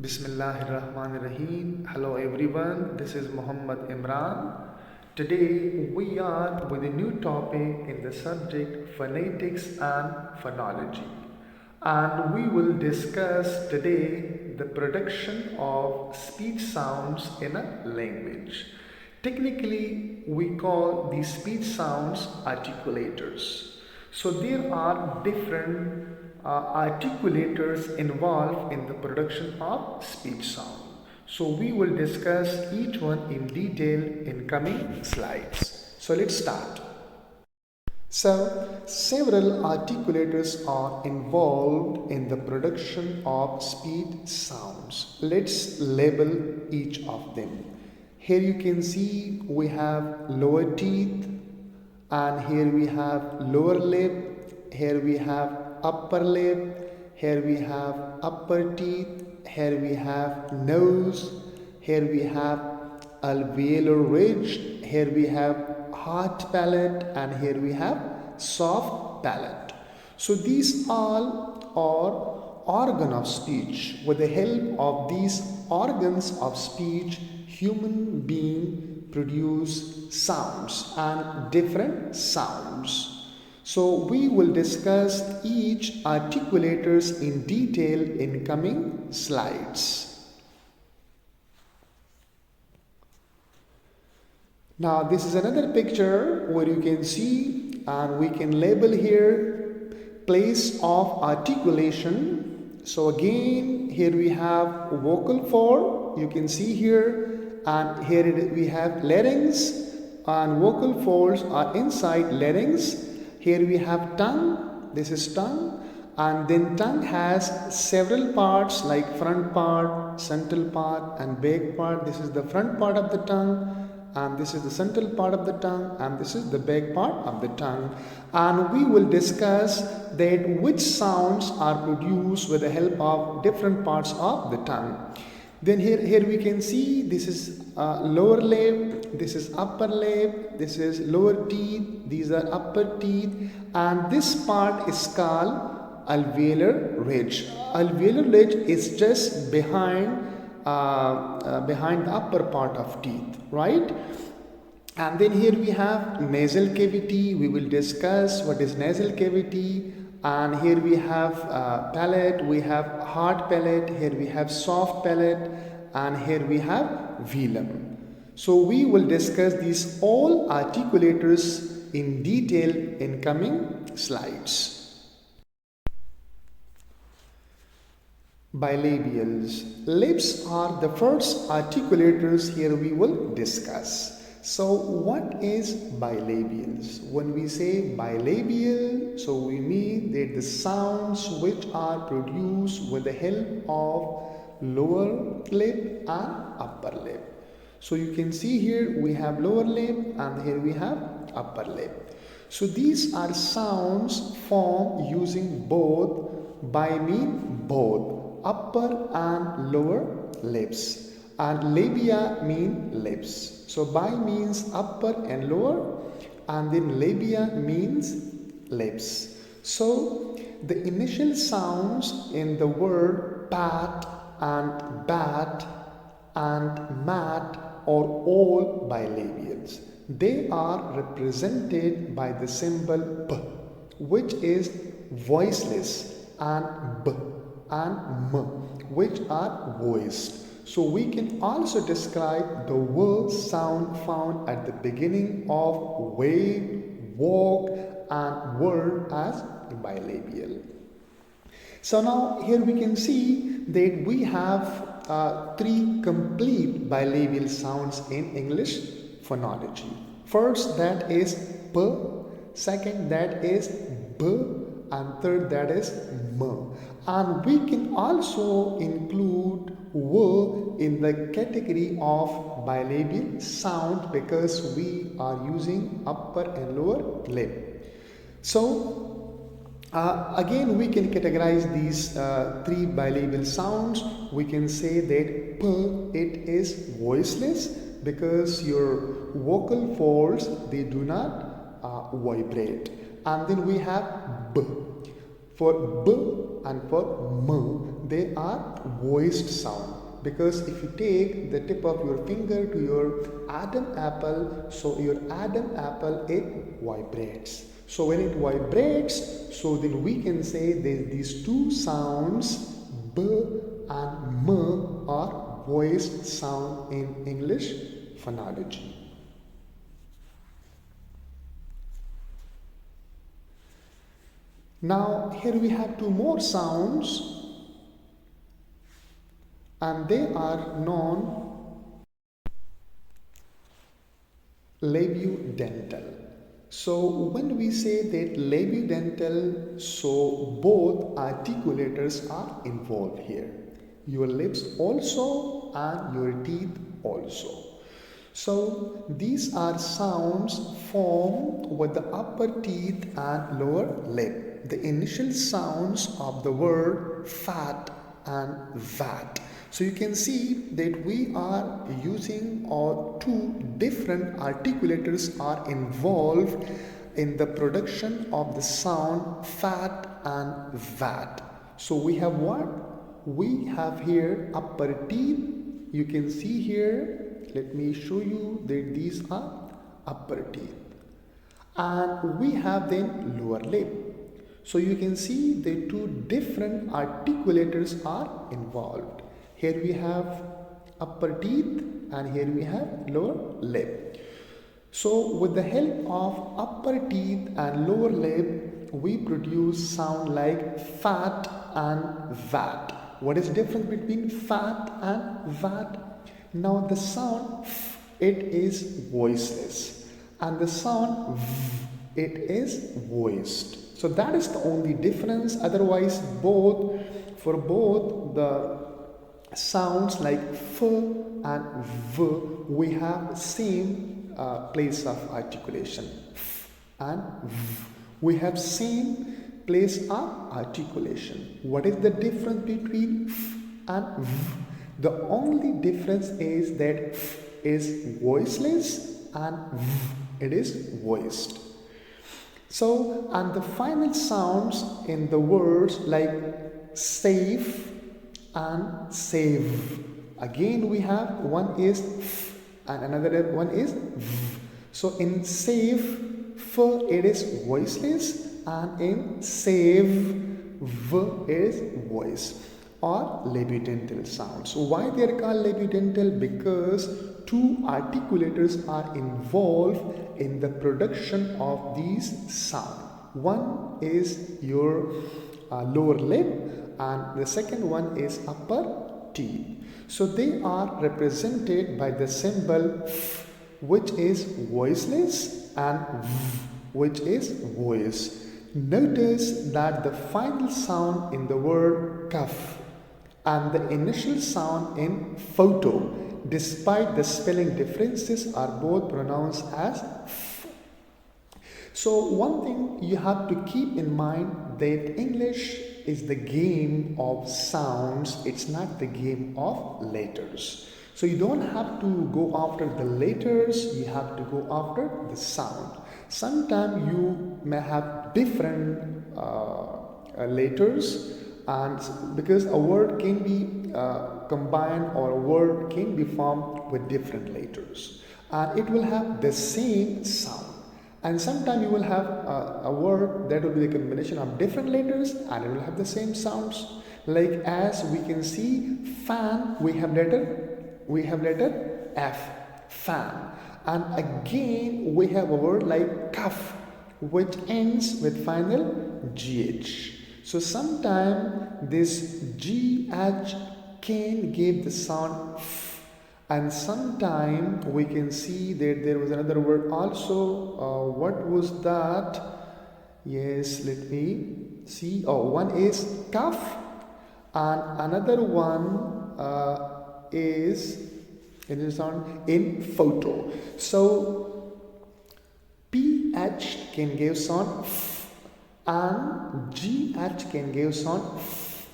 Bismillahirrahmanirrahim. Hello everyone, this is Muhammad Imran. Today we are with a new topic in the subject phonetics and phonology. And we will discuss today the production of speech sounds in a language. Technically, we call these speech sounds articulators. So there are different articulators involved in the production of speech sound. So we will discuss each one in detail in coming slides. So let's start. So several articulators are involved in the production of speech sounds. Let's label each of them. Here you can see we have lower teeth, and here we have lower lip, here we have upper lip, here we have upper teeth, here we have nose, here we have alveolar ridge, here we have hard palate, and here we have soft palate. So these all are organ of speech. With the help of these organs of speech, human being produce sounds and different sounds. So we will discuss each articulators in detail in coming slides. Now this is another picture where you can see, and we can label here place of articulation. So again, here we have vocal fold, you can see here, and here we have larynx, and vocal folds are inside larynx. Here we have tongue, this is tongue, and then tongue has several parts like front part, central part, and back part. This is the front part of the tongue, and this is the central part of the tongue, and this is the back part of the tongue. And we will discuss that which sounds are produced with the help of different parts of the tongue. Then here we can see this is lower lip, this is upper lip, this is lower teeth, these are upper teeth, and this part is called alveolar ridge. Alveolar ridge is just behind the upper part of teeth, right? And then here we have nasal cavity. We will discuss what is nasal cavity. And here we have palate, we have hard palate, here we have soft palate, and here we have velum. So we will discuss these all articulators in detail in coming slides. Bilabials. Lips are the first articulators here we will discuss. So what is bilabials? When we say bilabial, so we mean that the sounds which are produced with the help of lower lip and upper lip. So you can see here we have lower lip and here we have upper lip. So these are sounds formed using both, by mean both, upper and lower lips. And labia mean lips. So bi means upper and lower, and then labia means lips. So the initial sounds in the word pat and bat and mat are all bilabials. They are represented by the symbol p, which is voiceless, and b and m, which are voiced. So we can also describe the vowel sound found at the beginning of wave, walk, and word as bilabial. So now here we can see that we have three complete bilabial sounds in English phonology. First, that is p, second, that is b, and third, that is m. And we can also include w in the category of bilabial sound because we are using upper and lower lip. So again we can categorize these three bilabial sounds. We can say that p, it is voiceless because your vocal folds, they do not vibrate. And then we have b. For b and for m, they are voiced sound. Because if you take the tip of your finger to your Adam apple, so your Adam apple, it vibrates. So when it vibrates, so then we can say that these two sounds, b and m, are voiced sound in English phonology. Now here we have two more sounds, and they are known labiodental. So when we say that labiodental, so both articulators are involved here. Your lips also and your teeth also. So these are sounds formed with the upper teeth and lower lip. The initial sounds of the word fat and vat. So you can see that we are using two different articulators are involved in the production of the sound fat and vat. So we have what? We have here upper teeth. You can see here, let me show you that these are upper teeth. And we have then lower lip. So you can see the two different articulators are involved. Here we have upper teeth and here we have lower lip. So with the help of upper teeth and lower lip, we produce sound like fat and vat. What is the difference between fat and vat? Now the sound f, it is voiceless, and the sound v, it is voiced. So that is the only difference. Otherwise, for both the sounds like f and v, we have same place of articulation. F and v, we have same place of articulation. What is the difference between f and v? The only difference is that f is voiceless and v, it is voiced. So, and the final sounds in the words like safe and save. Again, we have one is f and another one is v. So, in save, f it is voiceless, and in save, v is voice, or labiodental sounds. So why they are called labiodental? Because two articulators are involved in the production of these sounds. One is your lower lip and the second one is upper teeth. So they are represented by the symbol f, which is voiceless, and v, which is voice. Notice that the final sound in the word cuff and the initial sound in photo, despite the spelling differences, are both pronounced as f. So one thing you have to keep in mind, that English is the game of sounds, it's not the game of letters. So you don't have to go after the letters, you have to go after the sound. Sometimes you may have different letters, and because a word can be combined or a word can be formed with different letters, and it will have the same sound. And sometimes you will have a word that will be a combination of different letters and it will have the same sounds. Like as we can see, fan, we have letter F, fan. And again we have a word like cuff, which ends with final GH. So sometimes this GH can give the sound F, and sometimes we can see that there was another word also. What was that? Yes, let me see. Oh, one is cuff and another one is it is sound in photo. So PH can give sound F and GH can give sound F,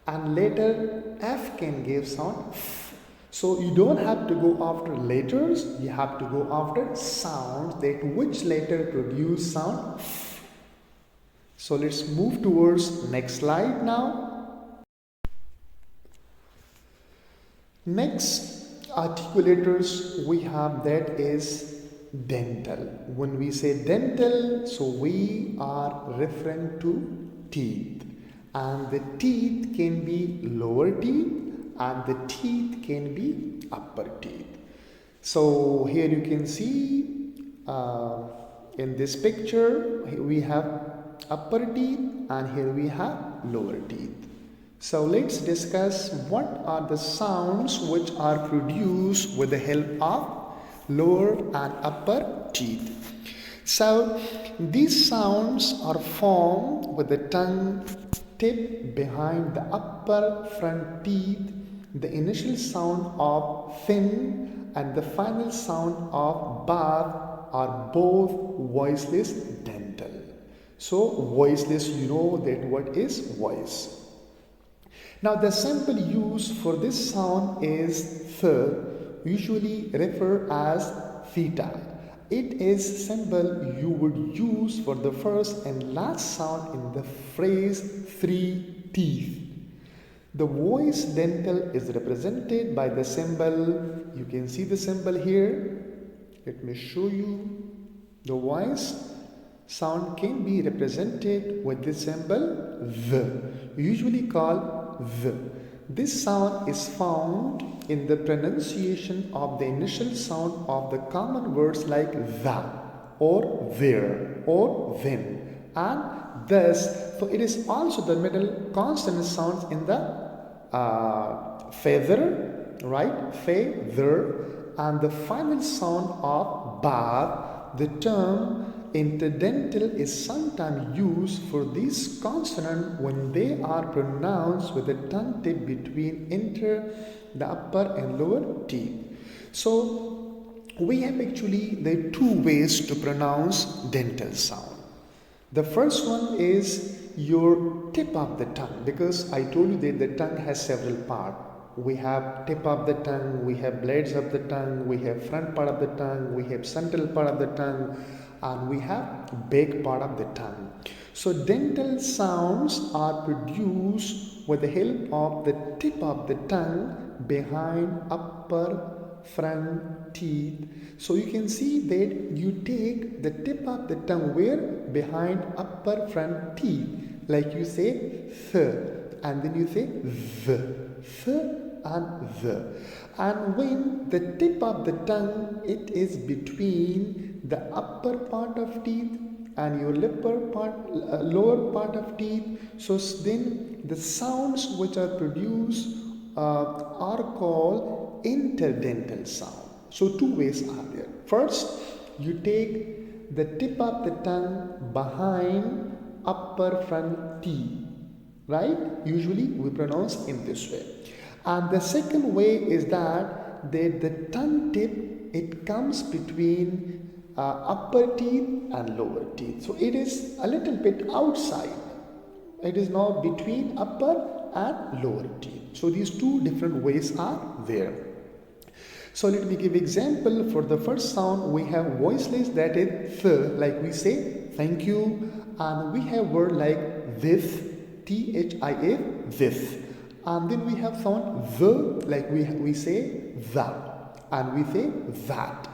and later F can give sound F. So you don't have to go after letters, you have to go after sounds, that which letter produce sound F. So let's move towards next slide now. Next articulators we have, that is dental. When we say dental, so we are referring to teeth, and the teeth can be lower teeth and the teeth can be upper teeth. So here you can see in this picture we have upper teeth and here we have lower teeth. So let's discuss what are the sounds which are produced with the help of lower and upper teeth. So these sounds are formed with the tongue tip behind the upper front teeth. The initial sound of thin and the final sound of bar are both voiceless dental. So voiceless, you know that what is voice. Now the symbol used for this sound is th, usually referred as theta. It is symbol you would use for the first and last sound in the phrase three teeth. The voice dental is represented by the symbol. You can see the symbol here. Let me show you. The voice sound can be represented with the symbol the, usually called the. This sound is found in the pronunciation of the initial sound of the common words like the or there or then, and thus, so it is also the middle consonant sounds in the feather, right? Feather, and the final sound of bar. The term interdental is sometimes used for these consonants when they are pronounced with the tongue tip between the upper and lower teeth. So we have actually the two ways to pronounce dental sound. The first one is your tip of the tongue, because I told you that the tongue has several parts. We have tip of the tongue, we have blades of the tongue, we have front part of the tongue, we have central part of the tongue, and we have back part of the tongue. So dental sounds are produced with the help of the tip of the tongue behind upper front teeth. So you can see that you take the tip of the tongue where behind upper front teeth, like you say th, and then you say th and the. And when the tip of the tongue, it is between the upper part of teeth and your lower part of teeth. So then the sounds which are produced are called interdental sound. So two ways are there. First, you take the tip of the tongue behind upper front teeth, right? Usually we pronounce in this way. And the second way is that the tongue tip, it comes between upper teeth and lower teeth. So it is a little bit outside. It is now between upper and lower teeth. So these two different ways are there. So let me give example. For the first sound, we have voiceless, that is th, like we say thank you, and we have word like this, thif, this, and then we have sound the, like we say the, and we say that,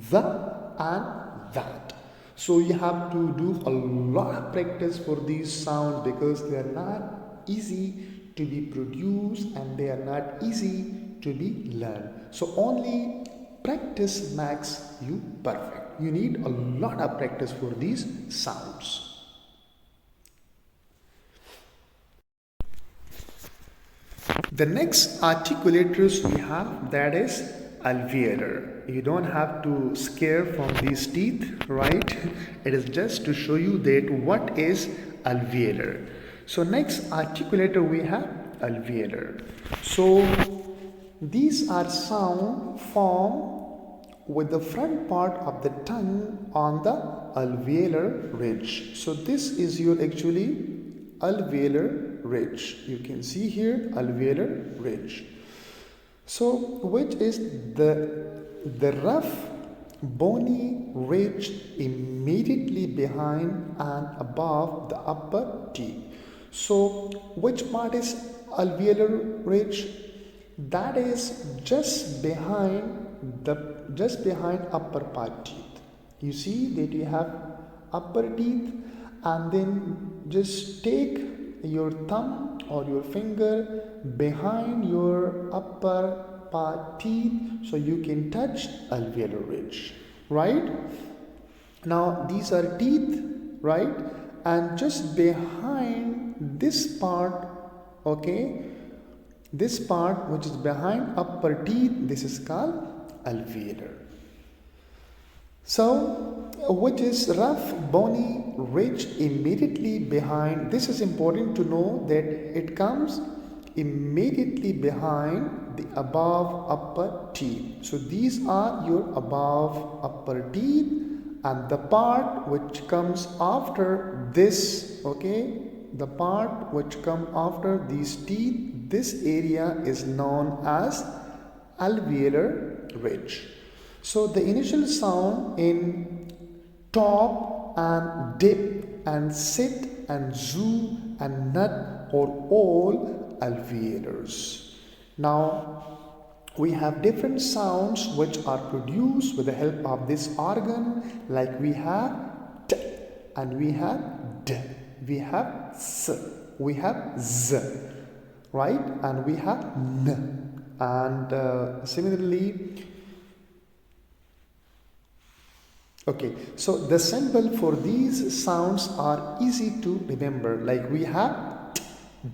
the and that. So you have to do a lot of practice for these sounds, because they are not easy to be produced and they are not easy to be learned. So only practice makes you perfect. You need a lot of practice for these sounds. The next articulators we have, that is alveolar. You don't have to scare from these teeth, right? It is just to show you that what is alveolar. So next articulator we have alveolar. So these are sound formed with the front part of the tongue on the alveolar ridge. So this is your actually alveolar ridge. You can see here alveolar ridge. So which is the rough bony ridge immediately behind and above the upper teeth. So which part is alveolar ridge? that is just behind upper part teeth. You see that you have upper teeth, and then just take your thumb or your finger behind your upper part teeth so you can touch alveolar ridge, right? Now these are teeth, right? And just behind this part, okay, this part which is behind upper teeth, this is called alveolar. So, which is rough bony ridge immediately behind. This is important to know that it comes immediately behind the above upper teeth. So these are your above upper teeth, and the part which comes after this, okay, the part which come after these teeth, this area is known as alveolar ridge. So the initial sound in top and dip and sit and zoo and nut are all alveolars. Now we have different sounds which are produced with the help of this organ, like we have t and we have d, we have s, we have z, right, and we have n, and similarly. Okay, so the symbol for these sounds are easy to remember, like we have t,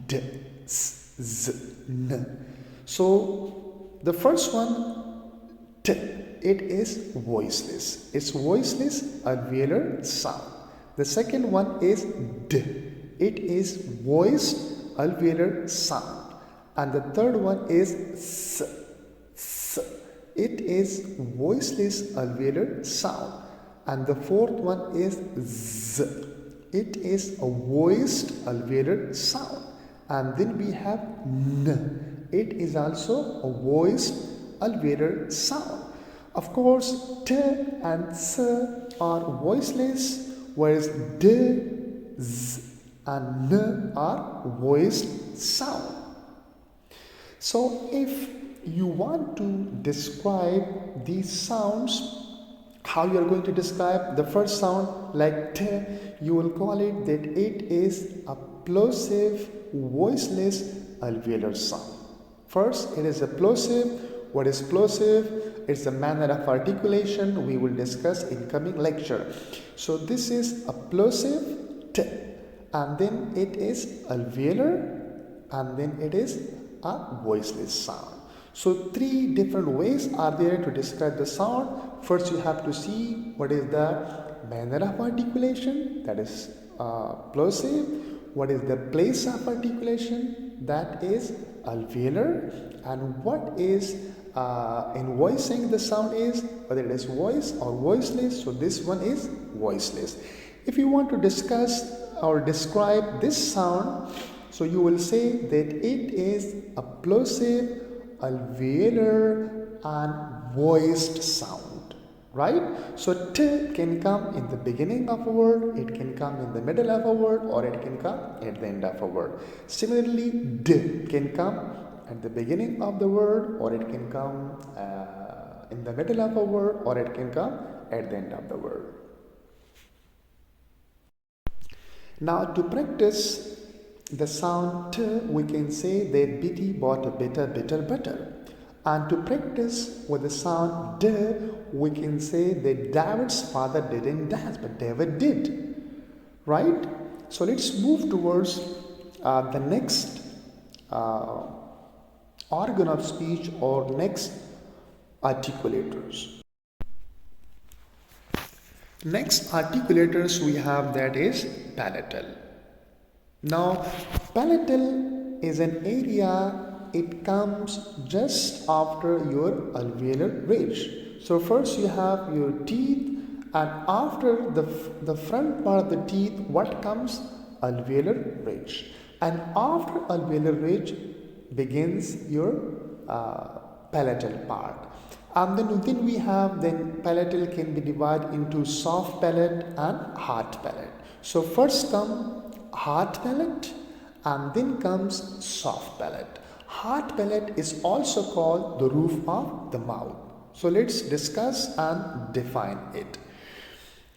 d, s, z, n. So the first one, t, it is voiceless. It's voiceless alveolar sound. The second one is d. It is voiced alveolar sound. And the third one is s, s. It is voiceless alveolar sound. And the fourth one is z. It is a voiced alveolar sound. And then we have n. It is also a voiced alveolar sound. Of course, t and s are voiceless, whereas d, z, and n are voiced sound. So if you want to describe these sounds, how you are going to describe the first sound, like t, you will call it that it is a plosive voiceless alveolar sound. First, it is a plosive. What is plosive? It's a manner of articulation we will discuss in coming lecture. So this is a plosive t, and then it is alveolar, and then it is a voiceless sound. So three different ways are there to describe the sound. First, you have to see what is the manner of articulation, that is plosive. What is the place of articulation, that is alveolar. And what is in voicing the sound is, whether it is voice or voiceless. So this one is voiceless. If you want to discuss or describe this sound, so you will say that it is a plosive, alveolar and voiced sound, right? So t can come in the beginning of a word, it can come in the middle of a word, or it can come at the end of a word. Similarly, d can come at the beginning of the word, or it can come in the middle of a word, or it can come at the end of the word. Now to practice the sound t, we can say that Bitty bought a bitter, bitter butter. And to practice with the sound d, we can say that David's father didn't dance, but David did. Right? So let's move towards the next organ of speech, or next articulators. Next articulators we have, that is palatal. Now, palatal is an area, it comes just after your alveolar ridge. So first you have your teeth, and after the front part of the teeth, what comes? Alveolar ridge. And after alveolar ridge begins your palatal part. And then we have, palatal can be divided into soft palate and hard palate. So first come hard palate, and then comes soft palate. Heart palate is also called the roof of the mouth. So let's discuss and define it.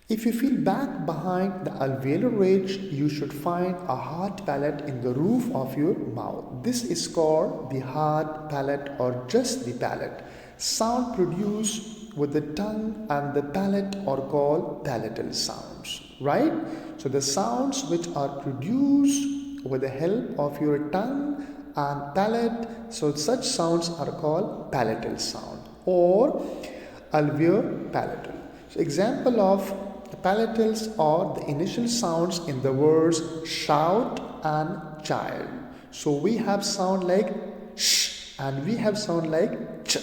If you feel back behind the alveolar ridge, you should find a hard palate in the roof of your mouth. This is called the hard palate or just the palate. Sound produced with the tongue and the palate are called palatal sounds, right? So the sounds which are produced with the help of your tongue and palate, so such sounds are called palatal sound or alveolar palatal. So example of the palatals are the initial sounds in the words shout and child. So we have sound like sh and we have sound like ch,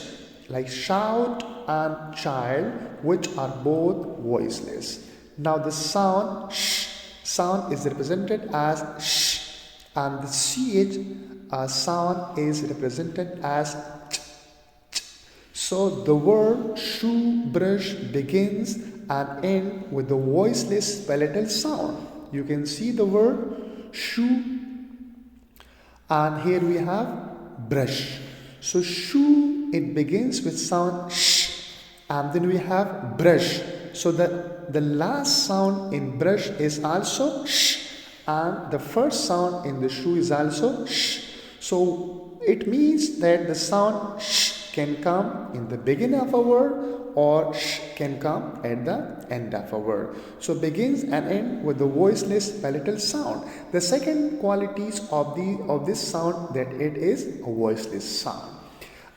like shout and child, which are both voiceless. Now the sound sh sound is represented as sh and the ch sound is represented as ch, ch. So the word shoe brush begins and end with the voiceless palatal sound. You can see the word shoe and here we have brush. So shoe, it begins with sound sh and then we have brush. So the last sound in brush is also sh and the first sound in the shoe is also sh. So it means that the sound sh can come in the beginning of a word or sh can come at the end of a word. So begins and end with the voiceless palatal sound. The second qualities of this sound that it is a voiceless sound.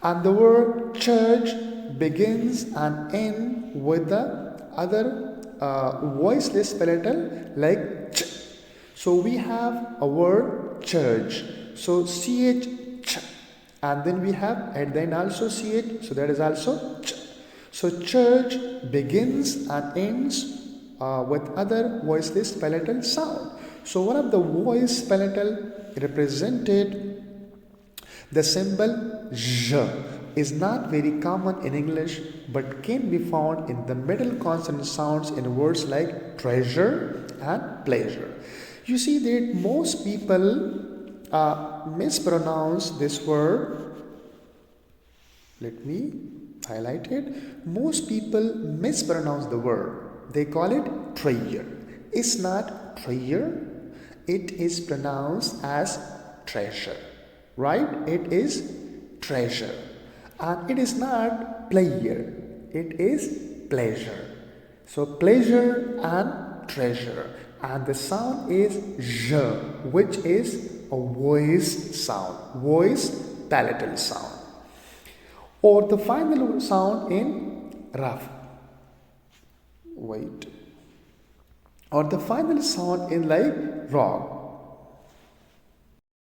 And the word church begins and end with the other voiceless palatal like ch. So we have a word church. So ch ch and then we have at the end also ch, so that is also ch. So church begins and ends with other voiceless palatal sound. So one of the voice palatal represented, the symbol j, is not very common in English but can be found in the middle consonant sounds in words like treasure and pleasure. You see that most people mispronounce this word. Let me highlight it. Most people mispronounce the word. They call it treasure. It's not treasure. It is pronounced as treasure. Right? It is treasure. And it is not pleasure. It is pleasure. So pleasure and treasure. And the sound is j, which is a voice sound, voice palatal sound. Or the final sound in rough. Wait. Or the final sound in like rock.